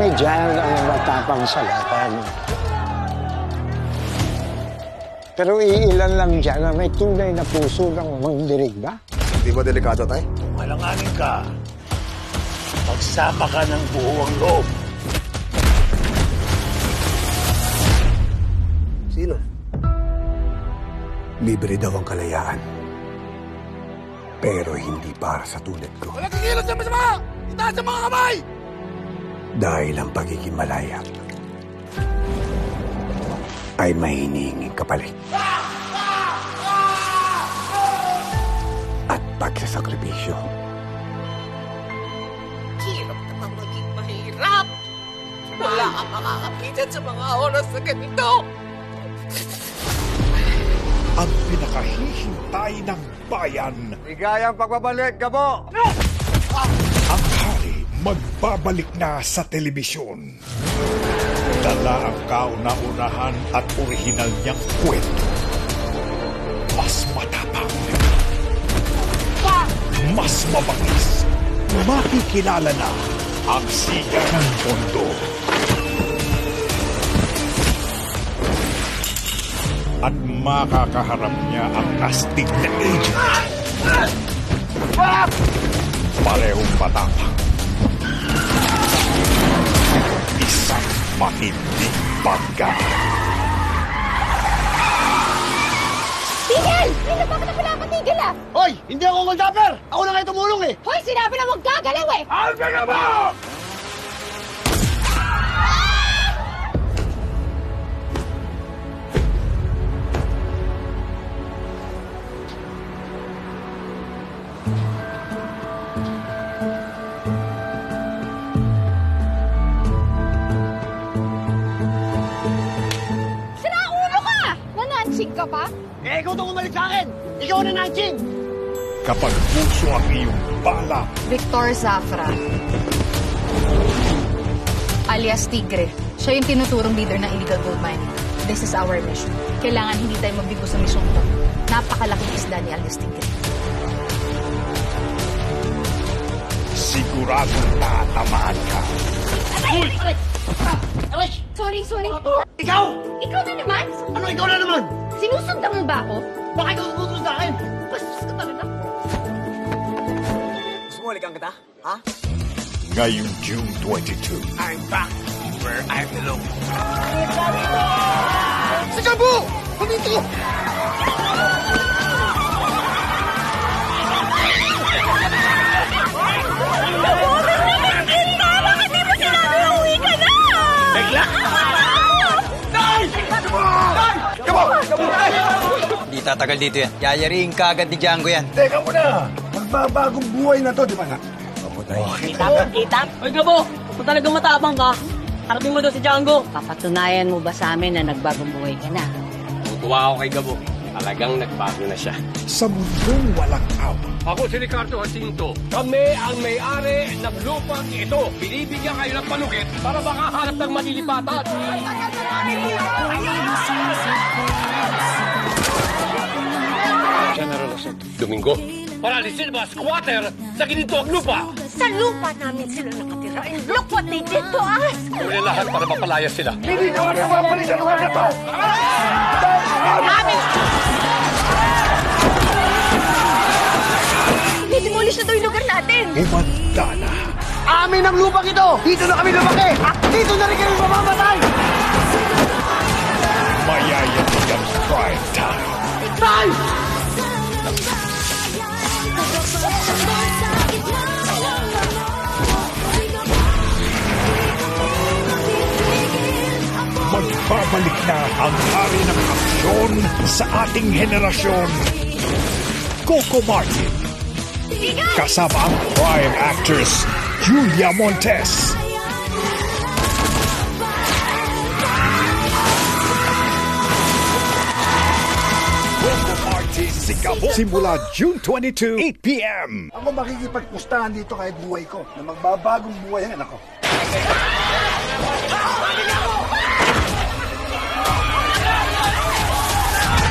Marami dyan ang matapang sa laban. Pero iilan lang dyan na may tunay na puso ng mandirigma. Di ba delikado, tay? Malanganin ka. Magsama ka ng buong loob. Sino? Libre daw ang kalayaan. Pero hindi para sa tulad ko. Walang kikilos sa masama! Itaas ang mga kamay! Dahil ang pagiging malaya ay may hinihinging kapalit. At pagsasakripisyo. Hirap naman maging mahirap. Wala kang makakapitan sa mga oras na ganito. Ang pinakahihintay ng bayan. Ligayang pagbabalik, Gabo! Ang hari magbabalik na sa telebisyon. Dala ang kauna-unahan at orihinal niyang kwento. Mas matapang. Mas mabangis. Makikilala na ang siga ng mundo. At makakaharap niya ang astig na agent. Parehong matapang. Isang matinding bangga. Tigil! Hindi bakit na pala katigil ah? Hoy! Hindi ako goldapper! Ako na kayo tumulong eh! Hoy, sinabi na huwag gagalaw eh! Albe ka mo! Sinaulo ka! Nanansig ka pa? Eh, ikaw itong umalik sa akin! Ikaw na nanching! Kapag puso ang iyong bala, Victor Zafra, alias Tigre. Siya yung tinuturong leader ng illegal gold mining. This is our mission. Kailangan hindi tayo mabigo sa mission to. Napakalaking isda ni alias Tigre. siguradong tatamaan ka. Sorry. Ikaw! Ikaw na naman? Ano ikaw na naman? Sinusundan mo ba ako? Bakit ka utos sa akin? Bastos ka talaga. Gusto mo ulikan kita? Ha? Ngayong June 22. I'm back where I belong. Si Gabo! Pamito! Hindi tatagal dito yan. Yayariin ka agad ni Django yan. Teka muna! Magbabagong buhay na to, di ba nga? Kita? Hoy, Gabo! Kung talagang matapang ka, harapin mo daw si Django. Papatunayan mo ba sa amin na nagbagong buhay ka na? Tutuwa ako kay Gabo. Talagang nagbago na siya. Sa mundong walang awa. Ako si Ricardo Jacinto. Kami ang may-ari ng lupang ito. Binibigyan kayo ng panukit para makahanap ng malilipatan. General Jacinto. Domingo, para alisin mga squatter sa ginito ang lupa. Sa lupa namin sila nakatira. And look what they did to us! Uli lahat para mapalaya sila. Hindi naman napapalit ang lugar na to! Dinimolish na daw yung lugar natin! Umanda na. Amin ang lupang ito! Dito na kami lumaki! At dito na rin kami mamamatay! Mayayanig ang prime time. Tay! Magbabalik na ang hari ng aksyon sa ating henerasyon. Coco Martin. Kasama ang prime actress, Julia Montes. Coco Martin si Gabo. Simula June 22, 8 p.m. Ako makikipagpustahan dito kahit buhay ko na magbabagong buhay ang anak ko.